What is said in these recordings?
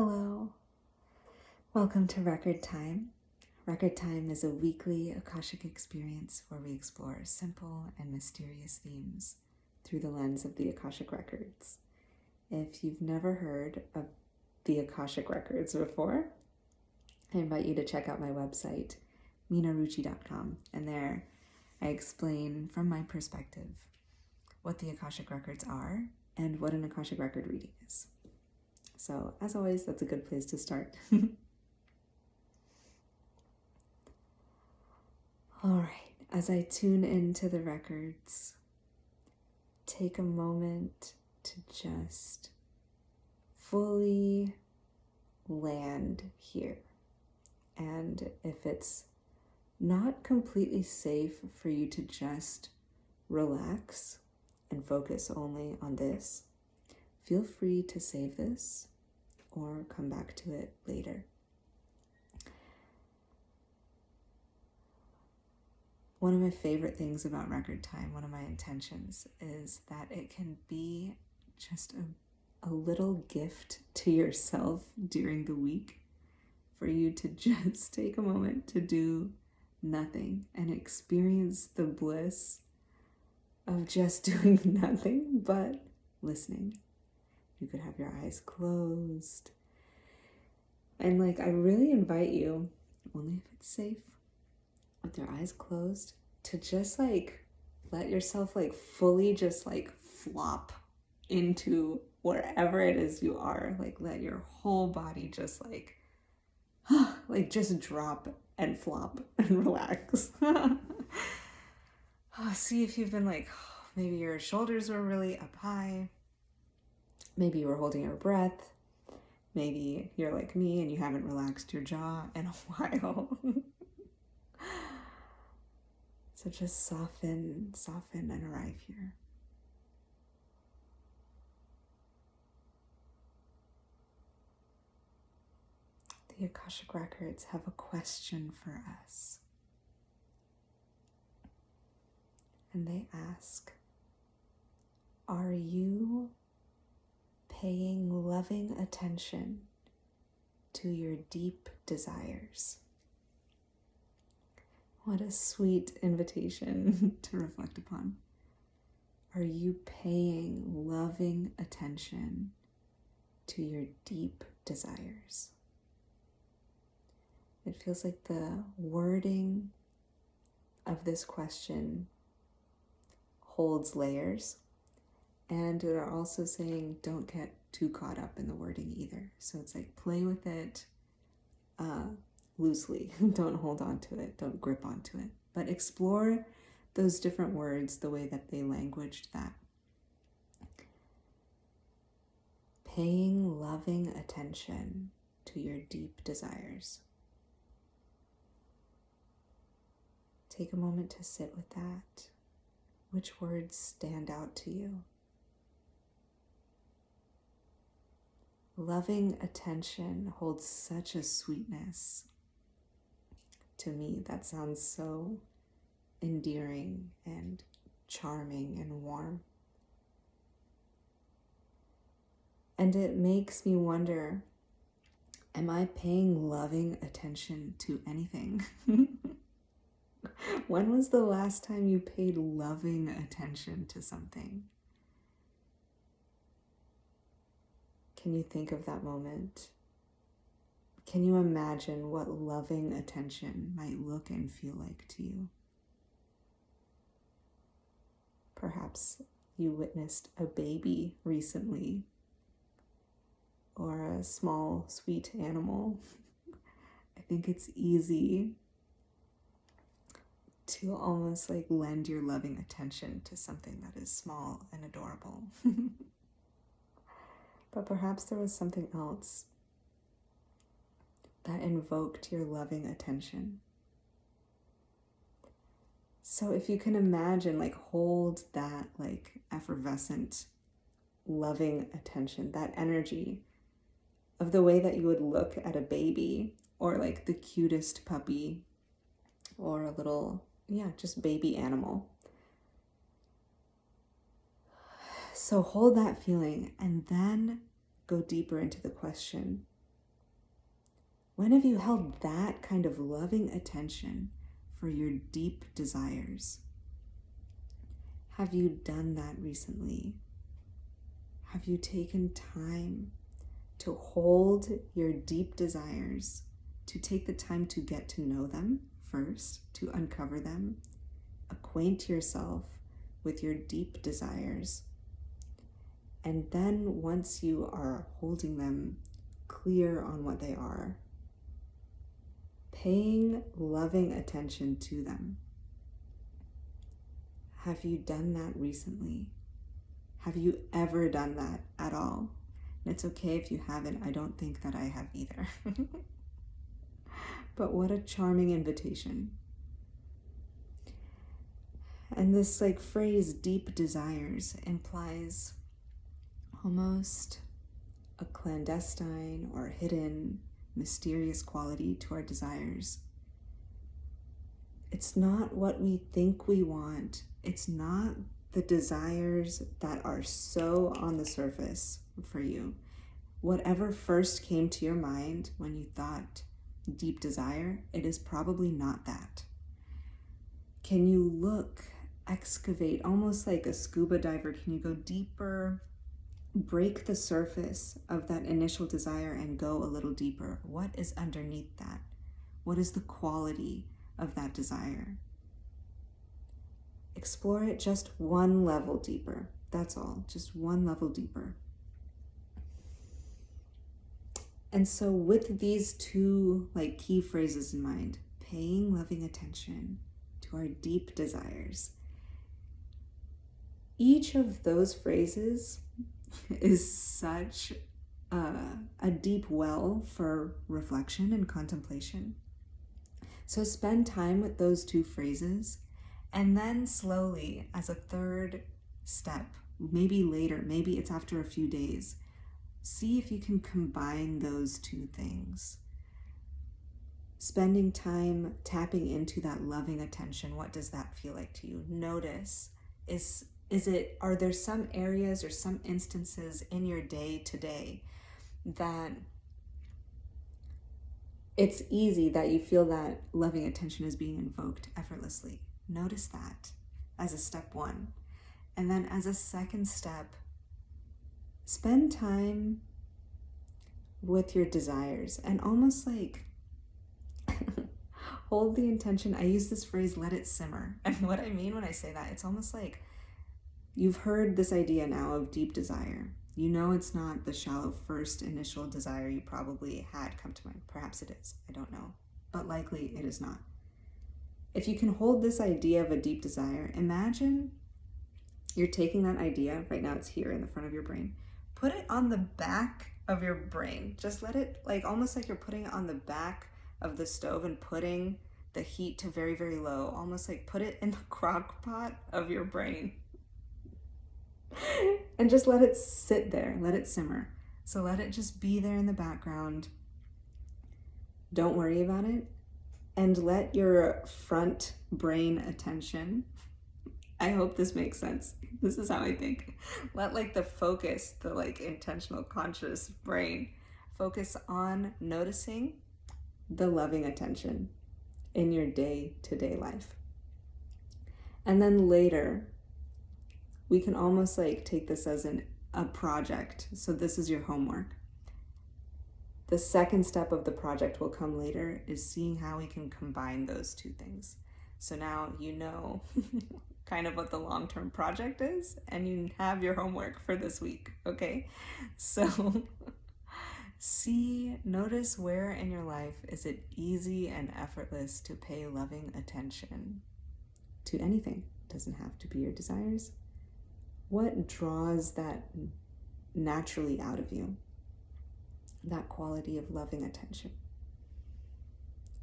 Hello, welcome to Record Time. Record Time is a weekly Akashic experience where we explore simple and mysterious themes through the lens of the Akashic Records. If you've never heard of the Akashic Records before, I invite you to check out my website, minaruchi.com, and there I explain from my perspective what the Akashic Records are and what an Akashic Record reading is. So, as always, that's a good place to start. All right, as I tune into the records, take a moment to just fully land here. And if it's not completely safe for you to just relax and focus only on this, feel free to save this or come back to it later. One of my favorite things about Record Time, one of my intentions, is that it can be just a little gift to yourself during the week for you to just take a moment to do nothing and experience the bliss of just doing nothing but listening. You could have your eyes closed. And I really invite you, only if it's safe, with your eyes closed, to just let yourself fully just flop into wherever it is you are. Let your whole body just just drop and flop and relax. See if you've been maybe your shoulders were really up high. Maybe you were holding your breath. Maybe you're like me and you haven't relaxed your jaw in a while. So just soften and arrive here. The Akashic Records have a question for us. And they ask, are you paying loving attention to your deep desires? What a sweet invitation to reflect upon. Are you paying loving attention to your deep desires? It feels like the wording of this question holds layers. And they're also saying don't get too caught up in the wording either. So it's play with it loosely. Don't hold on to it. Don't grip onto it. But explore those different words the way that they languaged that. Paying loving attention to your deep desires. Take a moment to sit with that. Which words stand out to you? Loving attention holds such a sweetness. To me, that sounds so endearing and charming and warm. And it makes me wonder, am I paying loving attention to anything? When was the last time you paid loving attention to something? Can you think of that moment? Can you imagine what loving attention might look and feel like to you? Perhaps you witnessed a baby recently, or a small, sweet animal. I think it's easy to almost lend your loving attention to something that is small and adorable. But perhaps there was something else that invoked your loving attention. So if you can imagine, hold that effervescent, loving attention, that energy of the way that you would look at a baby or the cutest puppy or a little, just baby animal. So hold that feeling and then go deeper into the question. When have you held that kind of loving attention for your deep desires? Have you done that recently? Have you taken time to hold your deep desires, to take the time to get to know them first, to uncover them, acquaint yourself with your deep desires, and then once you are holding them, clear on what they are, paying loving attention to them. Have you done that recently? Have you ever done that at all? And it's okay if you haven't. I don't think that I have either. But what a charming invitation. And this phrase, deep desires, implies almost a clandestine or hidden, mysterious quality to our desires. It's not what we think we want. It's not the desires that are so on the surface for you. Whatever first came to your mind when you thought deep desire, it is probably not that. Can you look, excavate, almost like a scuba diver? Can you go deeper, break the surface of that initial desire and go a little deeper? What is underneath that? What is the quality of that desire? Explore it just one level deeper. That's all, just one level deeper. And so with these two key phrases in mind, paying loving attention to our deep desires, each of those phrases is such a deep well for reflection and contemplation. So spend time with those two phrases, and then slowly, as a third step, maybe later, maybe it's after a few days, see if you can combine those two things. Spending time tapping into that loving attention, what does that feel like to you? Notice, are there some areas or some instances in your day today that it's easy that you feel that loving attention is being invoked effortlessly? Notice that as a step one. And then as a second step, spend time with your desires and almost hold the intention. I use this phrase, let it simmer. And what I mean when I say that, it's almost like you've heard this idea now of deep desire. You know it's not the shallow first initial desire you probably had come to mind. Perhaps it is, I don't know, but likely it is not. If you can hold this idea of a deep desire, imagine you're taking that idea, right now it's here in the front of your brain, put it on the back of your brain. Just let it, almost like you're putting it on the back of the stove and putting the heat to very, very low, almost like put it in the crock pot of your brain. And just let it sit there, let it simmer. So let it just be there in the background. Don't worry about it. And let your front brain attention, I hope this makes sense. This is how I think. Let the focus, the intentional conscious brain, focus on noticing the loving attention in your day-to-day life. And then later, we can almost take this as a project. So this is your homework. The second step of the project will come later, is seeing how we can combine those two things. So now you know kind of what the long-term project is, and you have your homework for this week, okay? So notice where in your life is it easy and effortless to pay loving attention to anything. It doesn't have to be your desires. What draws that naturally out of you? That quality of loving attention.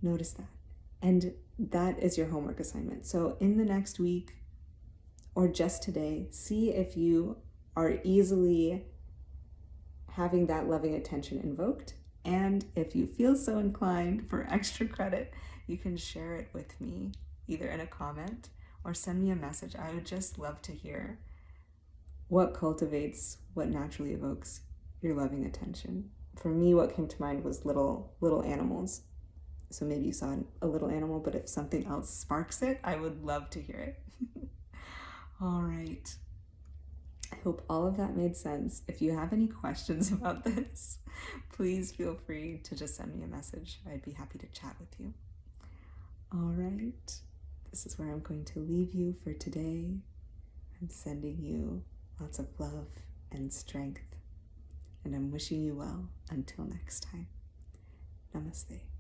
Notice that. And that is your homework assignment. So in the next week, or just today, see if you are easily having that loving attention invoked. And if you feel so inclined for extra credit, you can share it with me, either in a comment or send me a message. I would just love to hear what cultivates, what naturally evokes your loving attention. for me, what came to mind was little animals. So maybe you saw a little animal, but if something else sparks it, I would love to hear it. All right. I hope all of that made sense. If you have any questions about this, please feel free to just send me a message. I'd be happy to chat with you. All right. This is where I'm going to leave you for today. I'm sending you lots of love and strength, and I'm wishing you well until next time. Namaste.